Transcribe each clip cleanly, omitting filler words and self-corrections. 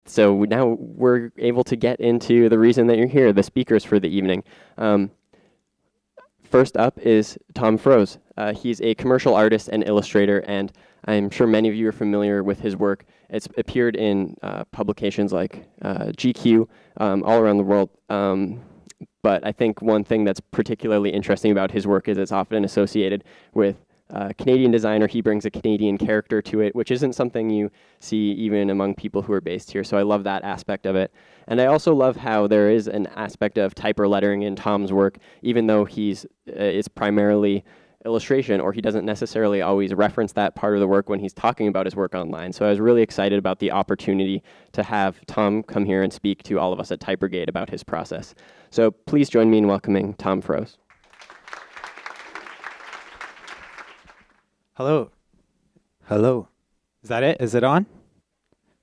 So now we're able to get into the reason that you're here, the speakers for the evening. First up is Tom Froese. He's a commercial artist and illustrator, and I'm sure many of you are familiar with his work. It's appeared in publications like GQ all around the world. But I think one thing that's particularly interesting about his work is it's often associated with Canadian designer. He brings a Canadian character to it, which isn't something you see even among people who are based here. So I love that aspect of it. And I also love how there is an aspect of type or lettering in Tom's work, even though it's primarily illustration, or he doesn't necessarily always reference that part of the work when he's talking about his work online. So I was really excited about the opportunity to have Tom come here and speak to all of us at Type Brigade about his process. So please join me in welcoming Tom Froese. Hello. Hello. Is that it? Is it on?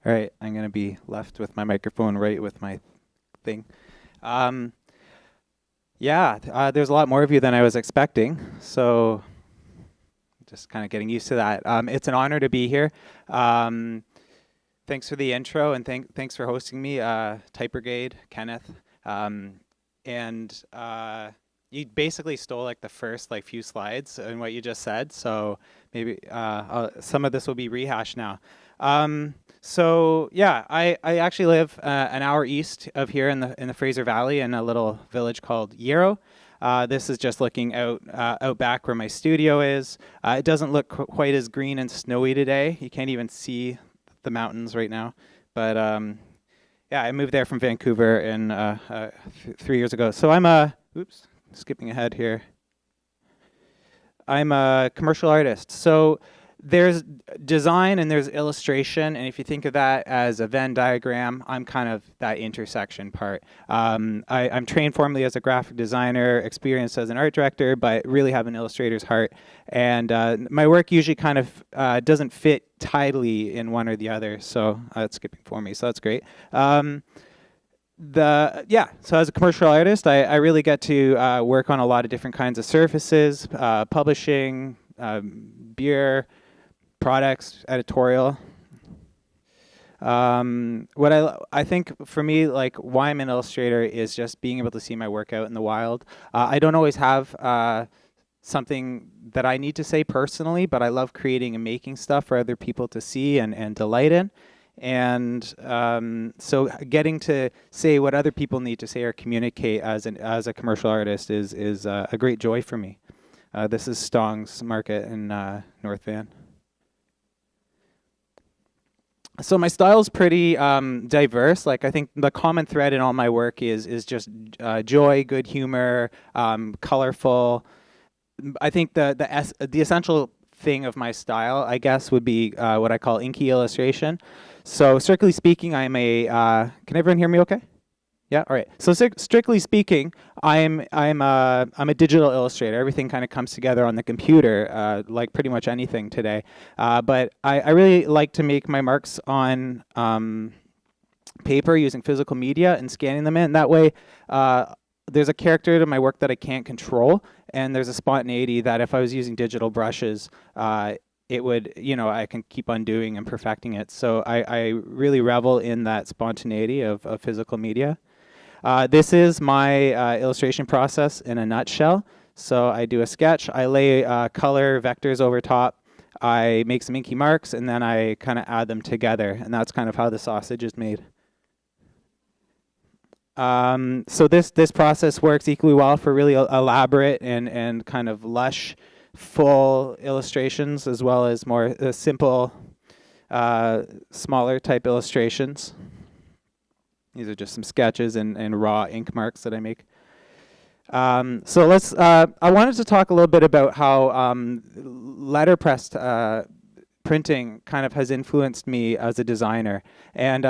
All right. I'm going to be left with my microphone right with my thing. There's a lot more of you than I was expecting. So just kind of getting used to that. It's an honor to be here. Thanks for the intro, and thanks for hosting me, Type Brigade, Kenneth. You basically stole like the first few slides in what you just said, so maybe some of this will be rehashed now. I actually live an hour east of here in the Fraser Valley in a little village called Yarrow. This is just looking out back where my studio is. It doesn't look quite as green and snowy today. You can't even see the mountains right now, but I moved there from Vancouver in 3 years ago. So skipping ahead here. I'm a commercial artist. So there's design and there's illustration, and if you think of that as a Venn diagram, I'm kind of that intersection part. I'm trained formally as a graphic designer, experienced as an art director, but really have an illustrator's heart. And my work usually kind of doesn't fit tidily in one or the other, so it's skipping for me, so that's great. So as a commercial artist, I really get to work on a lot of different kinds of surfaces, publishing, beer, products, editorial. What I think for me, why I'm an illustrator is just being able to see my work out in the wild. I don't always have something that I need to say personally, but I love creating and making stuff for other people to see and delight in. And so getting to say what other people need to say or communicate as a commercial artist is a great joy for me. This is Stong's Market in North Van. So my style is pretty diverse. I think the common thread in all my work is just joy, good humor, colorful. I think the essential thing of my style, I guess, would be what I call inky illustration. So strictly speaking, I'm a. Can everyone hear me? Okay. Yeah. All right. So strictly speaking, I'm a digital illustrator. Everything kind of comes together on the computer, like pretty much anything today. But I really like to make my marks on paper using physical media and scanning them in. That way, there's a character to my work that I can't control, and there's a spontaneity that if I was using digital brushes, it would, I can keep on doing and perfecting it. So I really revel in that spontaneity of physical media. This is my illustration process in a nutshell. So I do a sketch, I lay color vectors over top, I make some inky marks, and then I kind of add them together. And that's kind of how the sausage is made. So this process works equally well for really elaborate and kind of lush, full illustrations, as well as more simple, smaller type illustrations. These are just some sketches and raw ink marks that I make. So let's. I wanted to talk a little bit about how letterpress printing kind of has influenced me as a designer, and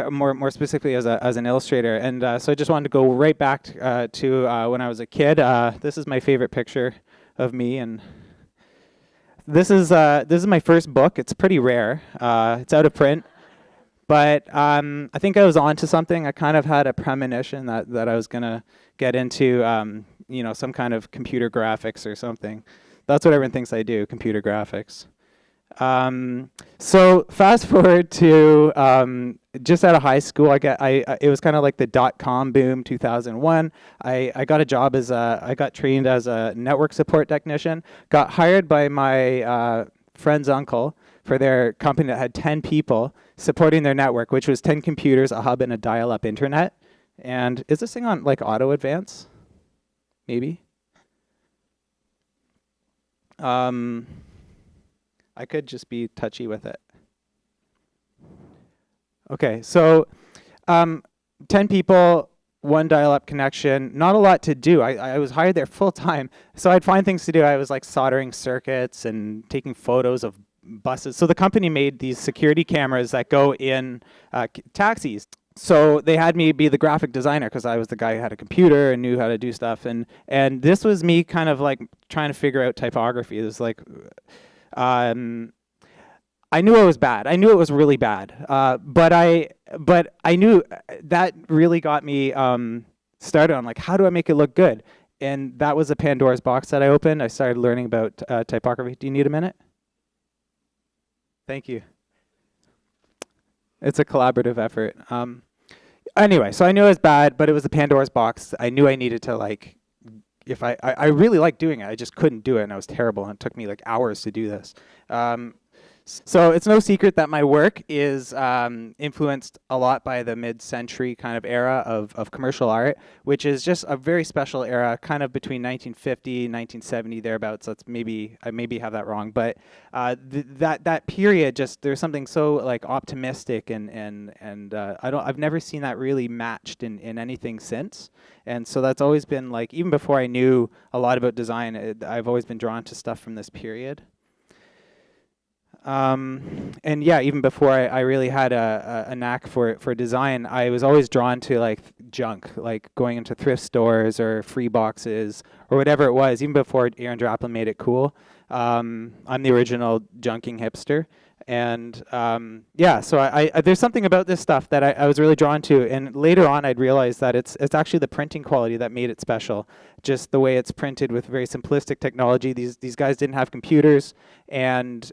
more specifically as an illustrator. And so I just wanted to go right back to when I was a kid. This is my favorite picture of me, and this is my first book. It's pretty rare. It's out of print, but I think I was onto something. I kind of had a premonition that I was gonna get into some kind of computer graphics or something. That's what everyone thinks I do, computer graphics. So fast forward to just out of high school, it was kind of like the .com boom, 2001. I got a job I got trained as a network support technician, got hired by my friend's uncle for their company that had 10 people supporting their network, which was 10 computers, a hub, and a dial-up internet. And is this thing on like auto advance? Maybe. I could just be touchy with it. Okay, so 10 people, one dial-up connection, not a lot to do. I was hired there full time, so I'd find things to do. I was like soldering circuits and taking photos of buses. So the company made these security cameras that go in taxis. So they had me be the graphic designer because I was the guy who had a computer and knew how to do stuff. And this was me kind of like trying to figure out typography. It was like, I knew it was bad. I knew it was really bad. But I knew that really got me started on like, how do I make it look good? And that was a Pandora's box that I opened. I started learning about typography. Do you need a minute? Thank you. It's a collaborative effort. Anyway, so I knew it was bad, but it was the Pandora's box. I knew I needed to like, if I really liked doing it, I just couldn't do it, and I was terrible, and it took me like hours to do this. So it's no secret that my work is influenced a lot by the mid-century kind of era of commercial art, which is just a very special era, kind of between 1950 and 1970 thereabouts. I maybe have that wrong, but that period, just there's something so like optimistic and I've never seen that really matched in anything since. And so that's always been like, even before I knew a lot about design, I've always been drawn to stuff from this period. And yeah, even before I really had a knack for design, I was always drawn to like junk, like going into thrift stores or free boxes or whatever it was, even before Aaron Draplin made it cool. I'm the original junking hipster. And yeah, so I there's something about this stuff that I was really drawn to, and later on I'd realized that it's actually the printing quality that made it special. Just the way it's printed with very simplistic technology. These guys didn't have computers, and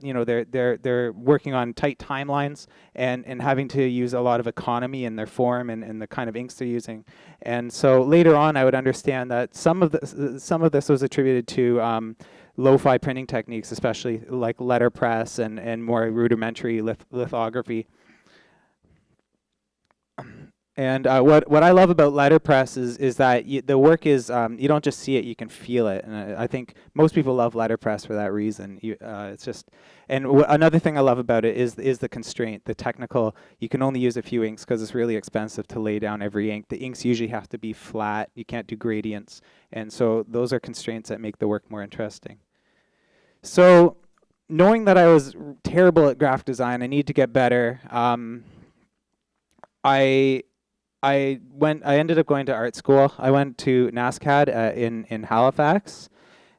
you know, they're working on tight timelines and having to use a lot of economy in their form and the kind of inks they're using. And so later on I would understand that some of this was attributed to lo-fi printing techniques, especially like letterpress and more rudimentary lithography. And what I love about letterpress is that the work is, you don't just see it, you can feel it. And I think most people love letterpress for that reason. It's just, and another thing I love about it is the constraint, the technical. You can only use a few inks because it's really expensive to lay down every ink. The inks usually have to be flat. You can't do gradients. And so those are constraints that make the work more interesting. So knowing that I was terrible at graphic design, I need to get better. I ended up going to art school. I went to NASCAD in Halifax.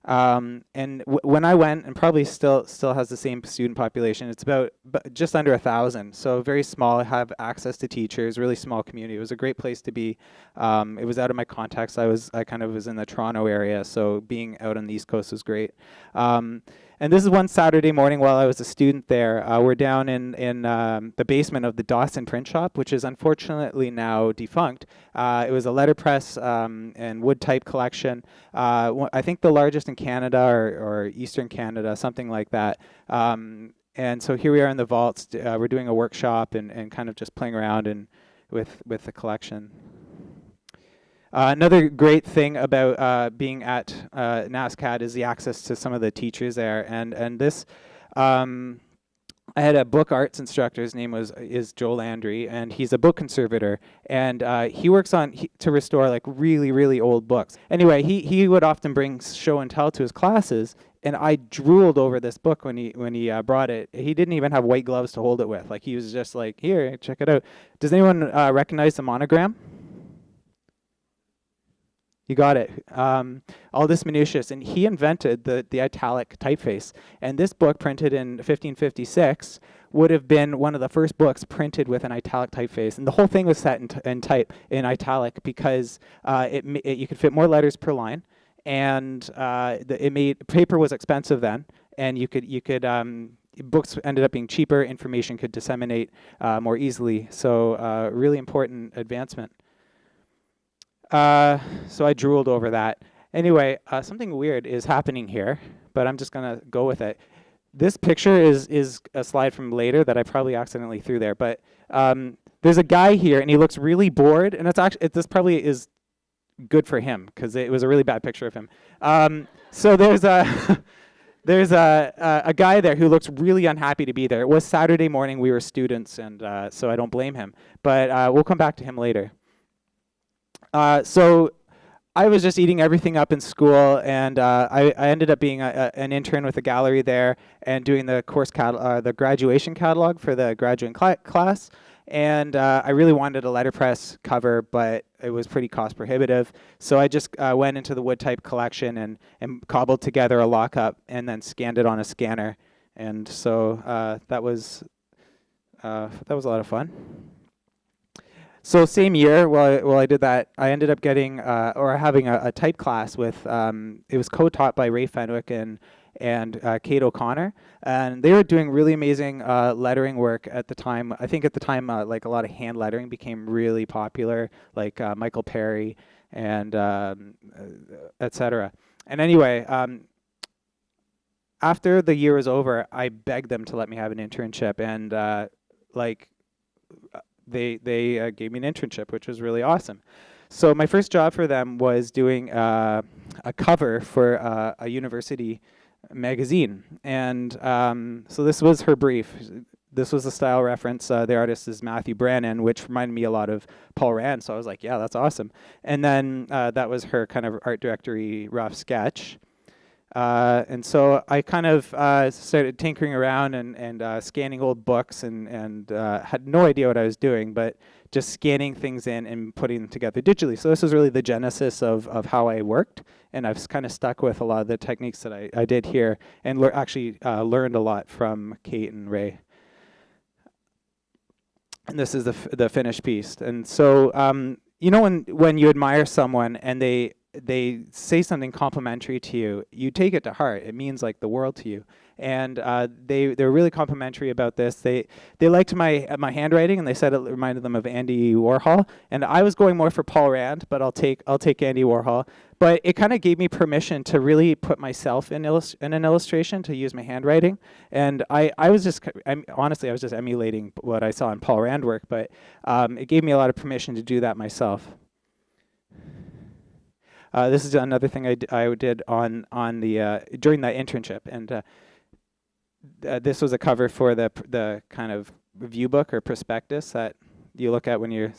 And when I went, and probably still has the same student population, it's about just under 1,000. So very small. I have access to teachers, really small community. It was a great place to be. It was out of my context. I kind of was in the Toronto area, so being out on the East Coast was great. And this is one Saturday morning while I was a student there. We're down in the basement of the Dawson print shop, which is unfortunately now defunct. It was a letterpress and wood type collection. I think the largest in Canada or Eastern Canada, something like that. And so here we are in the vaults. We're doing a workshop and kind of just playing around with the collection. Another great thing about being at NASCAD is the access to some of the teachers there, and this, I had a book arts instructor. His name is Joel Landry, and he's a book conservator, and he works to restore like really old books. Anyway, he would often bring show and tell to his classes, and I drooled over this book when he brought it. He didn't even have white gloves to hold it with. Like, he was just like, here, check it out. Does anyone recognize the monogram? You got it. Aldus Manutius, and he invented the italic typeface. And this book, printed in 1556, would have been one of the first books printed with an italic typeface. And the whole thing was set in italic because you could fit more letters per line, and paper was expensive then, and you could books ended up being cheaper. Information could disseminate more easily. So really important advancement. So I drooled over that. Anyway, something weird is happening here, but I'm just gonna go with it. This picture is a slide from later that I probably accidentally threw there, but there's a guy here and he looks really bored, and this probably is good for him because it was a really bad picture of him. So there's a there's a guy there who looks really unhappy to be there. It was Saturday morning, we were students, and so I don't blame him, but we'll come back to him later. So I was just eating everything up in school, and I ended up being an intern with a gallery there and doing the the graduation catalog for the graduating class. And I really wanted a letterpress cover, but it was pretty cost prohibitive. So I just went into the wood type collection and cobbled together a lockup and then scanned it on a scanner. And so that was a lot of fun. So same year, while I did that, I ended up getting having a type class with it was co-taught by Ray Fenwick and Kate O'Connor, and they were doing really amazing lettering work at the time. I think at the time, like a lot of hand lettering became really popular, like Michael Perry and etc. And anyway, after the year was over, I begged them to let me have an internship, and they gave me an internship, which was really awesome. So my first job for them was doing a cover for a university magazine, and so this was her brief. This was a style reference. The artist is Matthew Brannan, which reminded me a lot of Paul Rand, so I was like, yeah, that's awesome. And then that was her kind of art directory rough sketch. And so I kind of started tinkering around and scanning old books and had no idea what I was doing, but just scanning things in and putting them together digitally. So this was really the genesis of how I worked, and I've kind of stuck with a lot of the techniques that I did here, and actually learned a lot from Kate and Ray. And this is the finished piece. And so you know when you admire someone and they say something complimentary to you, you take it to heart. It means like the world to you. And they're really complimentary about this. They liked my handwriting, and they said it reminded them of Andy Warhol. And I was going more for Paul Rand, but I'll take Andy Warhol. But it kind of gave me permission to really put myself in an illustration, to use my handwriting. And I was just honestly, I was just emulating what I saw in Paul Rand work, but it gave me a lot of permission to do that myself. This is another thing I did on the during that internship, and this was a cover for the kind of review book or prospectus that you look at when you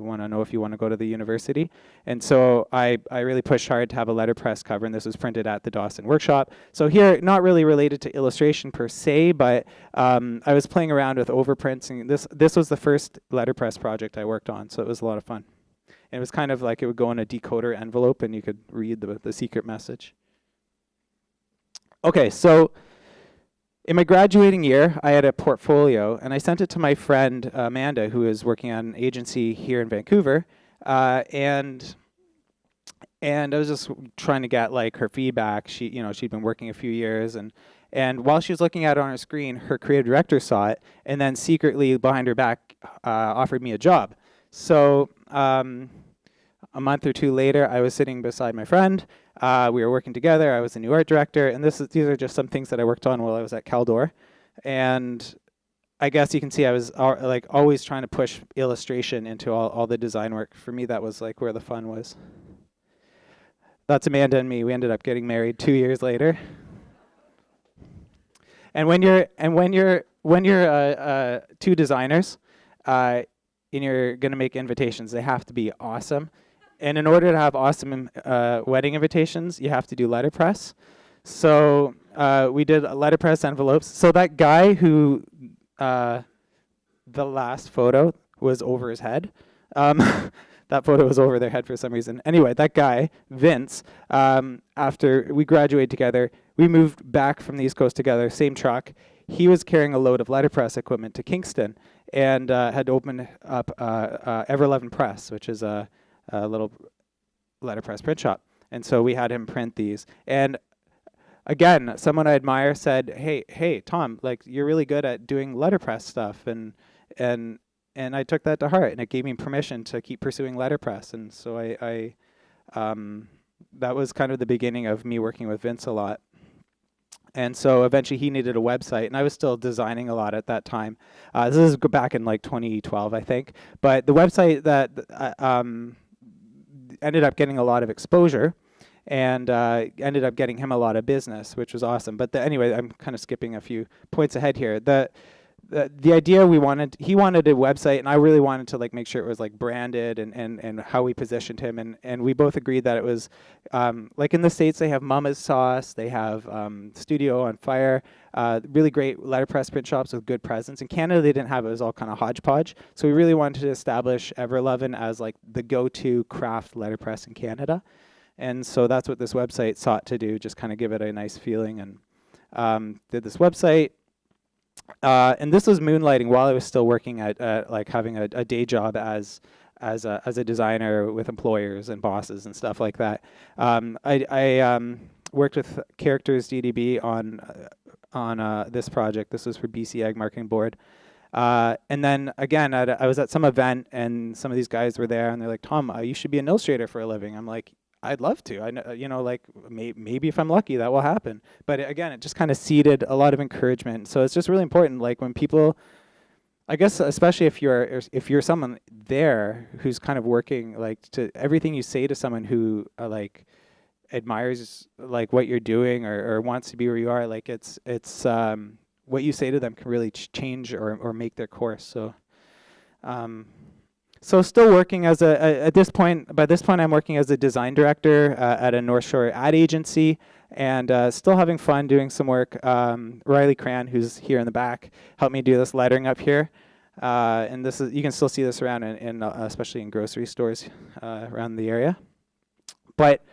want to know if you want to go to the university. And so I really pushed hard to have a letterpress cover, and this was printed at the Dawson workshop. So here, not really related to illustration per se, but I was playing around with overprints, and this was the first letterpress project I worked on, so it was a lot of fun. And it was kind of like it would go in a decoder envelope, and you could read the secret message. Okay, so in my graduating year, I had a portfolio, and I sent it to my friend Amanda, who is working at an agency here in Vancouver, and I was just trying to get like her feedback. She'd been working a few years, and while she was looking at it on her screen, her creative director saw it, and then secretly behind her back offered me a job. So a month or two later, I was sitting beside my friend. We were working together. I was the new art director, and these are just some things that I worked on while I was at Caldor. And I guess you can see I was like always trying to push illustration into all the design work. For me, that was like where the fun was. That's Amanda and me. We ended up getting married 2 years later. And when you're two designers, and you're going to make invitations, they have to be awesome. And in order to have awesome wedding invitations, you have to do letterpress. So we did letterpress envelopes. So that guy who, the last photo was over his head. That photo was over their head for some reason. Anyway, that guy, Vince, after we graduated together, we moved back from the East Coast together, same truck. He was carrying a load of letterpress equipment to Kingston, and had opened up Ever11 Press, which is a little letterpress print shop. And so we had him print these. And again, someone I admire said, hey, Tom, like you're really good at doing letterpress stuff, and and I took that to heart, and it gave me permission to keep pursuing letterpress, and so I that was kind of the beginning of me working with Vince a lot. And so eventually he needed a website, and I was still designing a lot at that time. This is back in like 2012, I think. But the website that ended up getting a lot of exposure, and ended up getting him a lot of business, which was awesome. But anyway, I'm kind of skipping a few points ahead here. The idea he wanted a website, and I really wanted to like make sure it was like branded and how we positioned him, and we both agreed that it was like in the States they have Mama's Sauce, they have Studio on Fire, really great letterpress print shops with good presence. In Canada they didn't have it. It was all kind of hodgepodge, so we really wanted to establish Everlovin as like the go-to craft letterpress in Canada, and so that's what this website sought to do, just kind of give it a nice feeling, and did this website. And this was moonlighting while I was still working at like having a day job as a designer with employers and bosses and stuff like that. I worked with Characters DDB on this project. This was for BC Ag Marketing Board. And then again, I was at some event, and some of these guys were there, and they're like, "Tom, you should be an illustrator for a living." I'm like, I'd love to. I know, like maybe if I'm lucky, that will happen. But again, it just kind of seeded a lot of encouragement. So it's just really important. Like when people, I guess, especially if you're someone there who's kind of working, like to everything you say to someone who like admires like what you're doing or wants to be where you are, like it's what you say to them can really change or make their course. So. So still working as by this point I'm working as a design director at a North Shore ad agency, and still having fun doing some work. Riley Cran, who's here in the back, helped me do this lettering up here. And this is, you can still see this around in especially in grocery stores around the area. But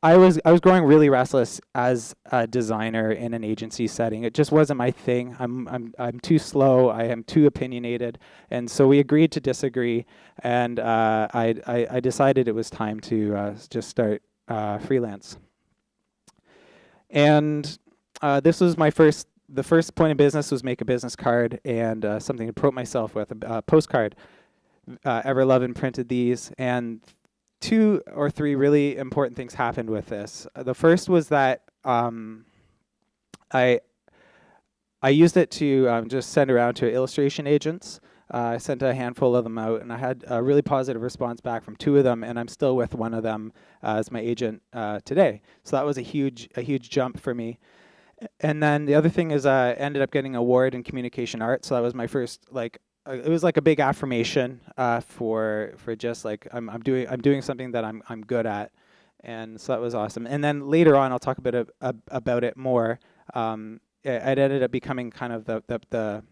I was growing really restless as a designer in an agency setting. It just wasn't my thing. I'm too slow. I am too opinionated, and so we agreed to disagree. And I decided it was time to just start freelance. And this was the first point of business was make a business card and something to promote myself with, a postcard. Everlovin printed these, and 2 or 3 really important things happened with this. The first was that I used it to just send around to illustration agents. I sent a handful of them out, and I had a really positive response back from 2 of them, and I'm still with one of them as my agent today. So that was a huge jump for me. And then the other thing is I ended up getting an award in communication art. So that was my first it was like a big affirmation for just like I'm doing something that I'm good at, and so that was awesome. And then later on, I'll talk a bit about it more. It ended up becoming kind of the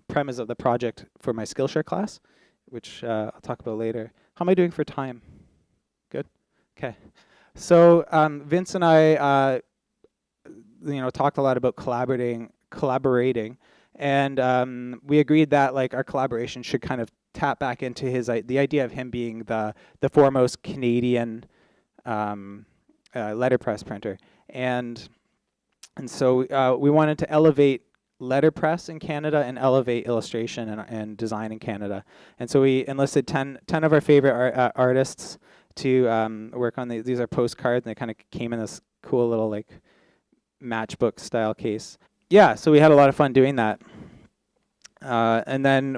premise of the project for my Skillshare class, which I'll talk about later. How am I doing for time? Good. Okay. So Vince and I, talked a lot about collaborating. And we agreed that like our collaboration should kind of tap back into the idea of him being the foremost Canadian letterpress printer, and so we wanted to elevate letterpress in Canada and elevate illustration and design in Canada. And so we enlisted 10 of our favorite artists to work on these. These are postcards, and they kind of came in this cool little like matchbook style case. Yeah, so we had a lot of fun doing that. And then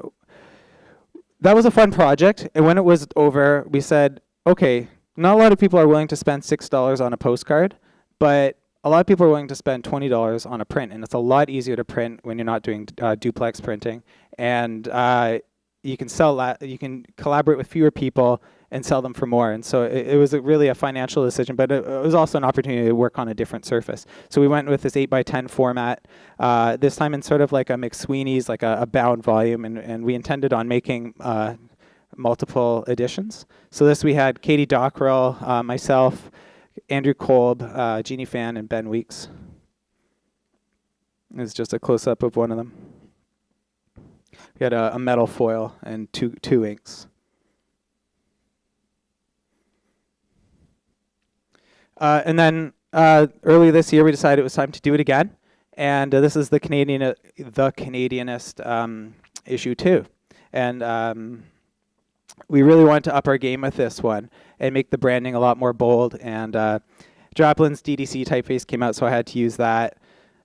that was a fun project. And when it was over, we said, okay, not a lot of people are willing to spend $6 on a postcard, but a lot of people are willing to spend $20 on a print. And it's a lot easier to print when you're not doing duplex printing. And you can sell that, you can collaborate with fewer people and sell them for more. And so it was really a financial decision, but it was also an opportunity to work on a different surface. So we went with this 8x10 format, this time in sort of like a McSweeney's, like a bound volume, and we intended on making multiple editions. So this we had Katie Dockrell, myself, Andrew Kolb, Jeannie Fan, and Ben Weeks. It's just a close-up of one of them. We had a metal foil and two inks. And then early this year, we decided it was time to do it again. And this is the Canadianist issue 2. And we really wanted to up our game with this one and make the branding a lot more bold. And Draplin's DDC typeface came out, so I had to use that.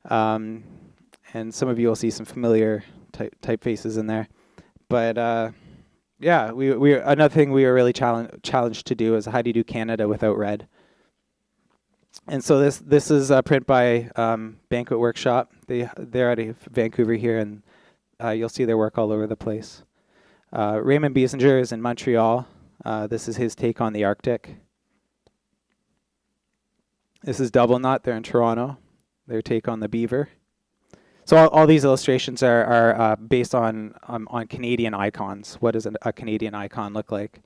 And some of you will see some familiar typefaces in there. But yeah, we another thing we were really challenged to do is how do you do Canada without red? And so this is a print by Banquet Workshop. They're out of Vancouver here, and you'll see their work all over the place. Raymond Biesinger is in Montreal. This is his take on the Arctic. This is Double Knot. They're in Toronto. Their take on the beaver. So all these illustrations are based on Canadian icons. What does a Canadian icon look like?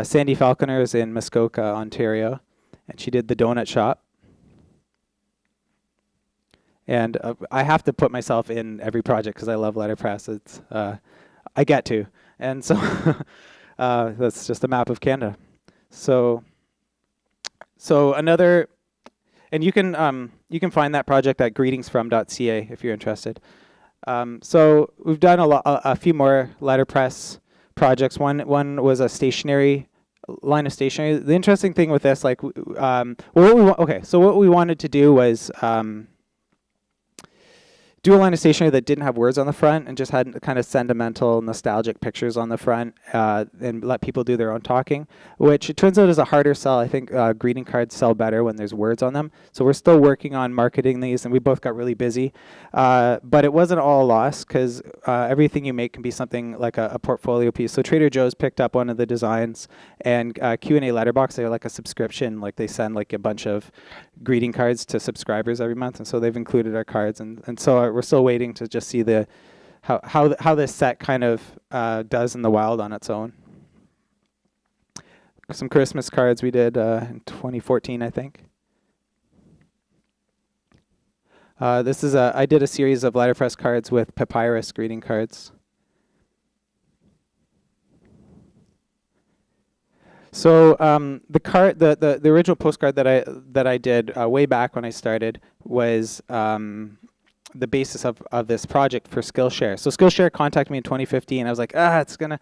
Sandy Falconer is in Muskoka, Ontario, and she did the donut shop. And I have to put myself in every project because I love Letterpress. It's I get to, and so that's just a map of Canada. So another. And you can find that project at greetingsfrom.ca if you're interested. So we've done a few more letterpress projects. One was a stationery line of stationery. The interesting thing with this, like, what we wanted to do was do a line of stationery that didn't have words on the front and just had kind of sentimental, nostalgic pictures on the front, and let people do their own talking, which it turns out is a harder sell. I think greeting cards sell better when there's words on them. So we're still working on marketing these, and we both got really busy. But it wasn't all lost, because everything you make can be something like a portfolio piece. So Trader Joe's picked up one of the designs, and Q&A Letterbox, they're like a subscription. Like they send like a bunch of greeting cards to subscribers every month, and so they've included our cards, and so we're still waiting to just see the how this set kind of does in the wild on its own. Some Christmas cards we did in 2014, I think. This is I did a series of letterpress cards with papyrus greeting cards. So the original postcard that I did way back when I started was the basis of this project for Skillshare. So Skillshare contacted me in 2015. I was like, it's gonna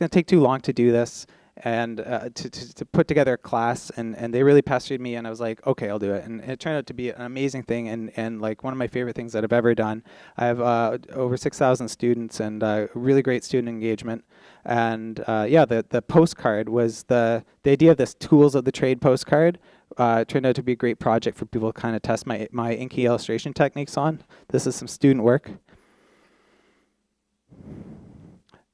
take too long to do this, and to put together a class, and they really pestered me, and I was like, okay, I'll do it. And it turned out to be an amazing thing, and like one of my favorite things that I've ever done. I have over 6,000 students, and really great student engagement. And the postcard was the idea of this tools of the trade postcard. Turned out to be a great project for people to kind of test my inky illustration techniques on. This is some student work.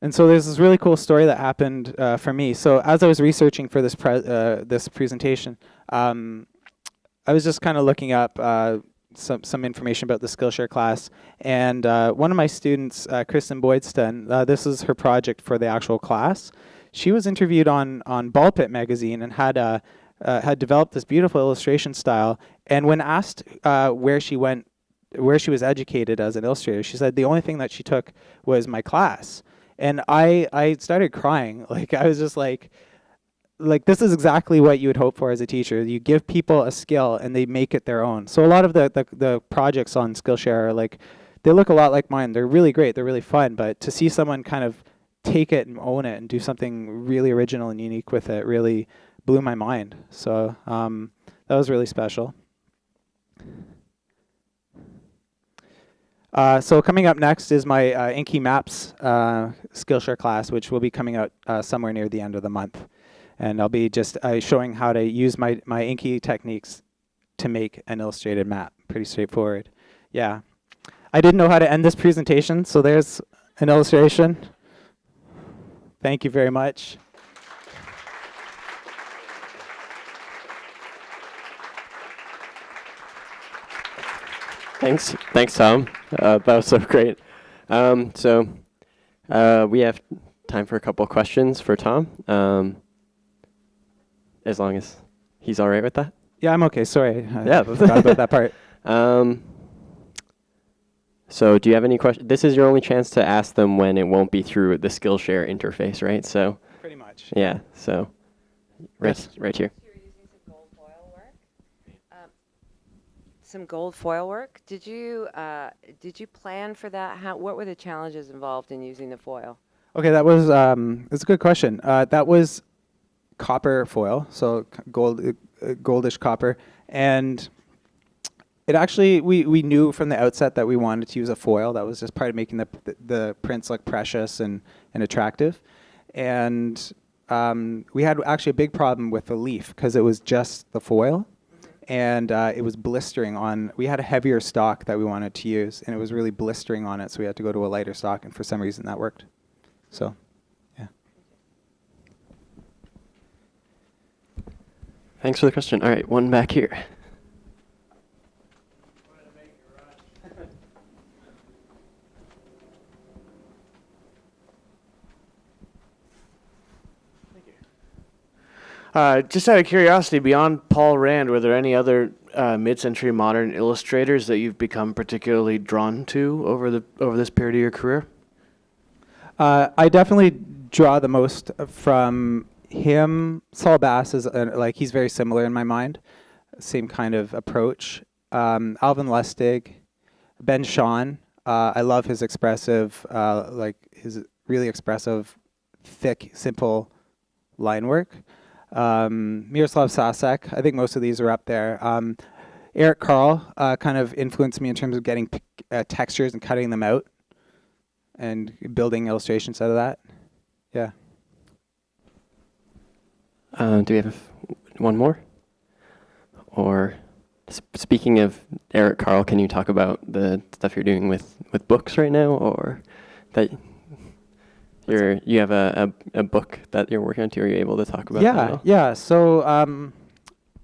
And so there's this really cool story that happened for me. So as I was researching for this this presentation, I was just kind of looking up some information about the Skillshare class. And one of my students, Kristen Boydston, this is her project for the actual class. She was interviewed on Ball Pit magazine and had developed this beautiful illustration style. And when asked where she was educated as an illustrator, she said the only thing that she took was my class. And I started crying. Like, I was just like this is exactly what you would hope for as a teacher. You give people a skill and they make it their own. So a lot of the projects on Skillshare are like, they look a lot like mine. They're really great. They're really fun. But to see someone kind of take it and own it and do something really original and unique with it really blew my mind. So that was really special. So coming up next is my Inky Maps Skillshare class, which will be coming out somewhere near the end of the month. And I'll be just showing how to use my Inky techniques to make an illustrated map. Pretty straightforward. Yeah. I didn't know how to end this presentation, so there's an illustration. Thank you very much. Thanks, Tom. That was so great. So we have time for a couple of questions for Tom, as long as he's all right with that. Yeah, I'm okay. Sorry. Yeah, forgot about that part. So do you have any questions? This is your only chance to ask them when it won't be through the Skillshare interface, right? So pretty much. Yeah. So right here. You're using some gold foil work. some gold foil work. Did you plan for that? What were the challenges involved in using the foil? Okay, that's a good question. That was copper foil, so goldish copper, and it actually we knew from the outset that we wanted to use a foil. That was just part of making the prints look precious and attractive, and we had actually a big problem with the leaf because it was just the foil, and it was blistering on. We had a heavier stock that we wanted to use, and it was really blistering on it, so we had to go to a lighter stock, and for some reason that worked. So, yeah. Thanks for the question. All right, one back here. Just out of curiosity, beyond Paul Rand, were there any other mid-century modern illustrators that you've become particularly drawn to over this period of your career? I definitely draw the most from him. Saul Bass is he's very similar in my mind, same kind of approach. Alvin Lustig, Ben Shahn. I love his expressive, his really expressive, thick, simple line work. Miroslav Sasek, I think most of these are up there. Eric Carle kind of influenced me in terms of getting textures and cutting them out and building illustrations out of that. Yeah. Do we have one more? Or speaking of Eric Carle, can you talk about the stuff you're doing with books right now, or that you have a book that you're working on too? Are you able to talk about that at all? Yeah. So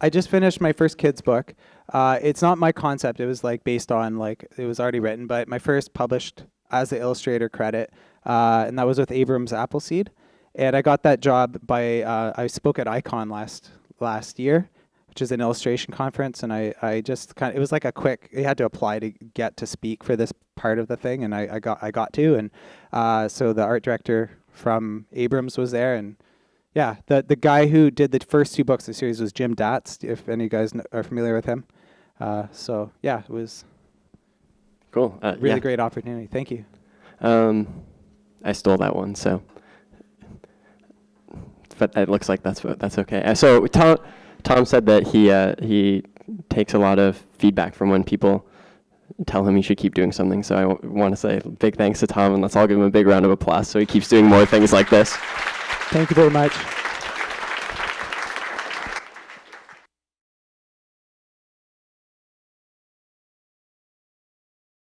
I just finished my first kids book. It's not my concept. It was based on it was already written, but my first published as the illustrator credit, and that was with Abrams Appleseed. And I got that job by I spoke at Icon last year, which is an illustration conference, and I just it was like a quick. You had to apply to get to speak for this part of the thing, and I got to, and so the art director from Abrams was there, and yeah, the guy who did the first two books of the series was Jim Datz, if any of you guys are familiar with him. So yeah, it was cool. Really great opportunity. Thank you. I stole that one, so. But it looks like that's okay. So Tom said that he takes a lot of feedback from when people tell him he should keep doing something. So I want to say big thanks to Tom, and let's all give him a big round of applause so he keeps doing more things like this. Thank you very much.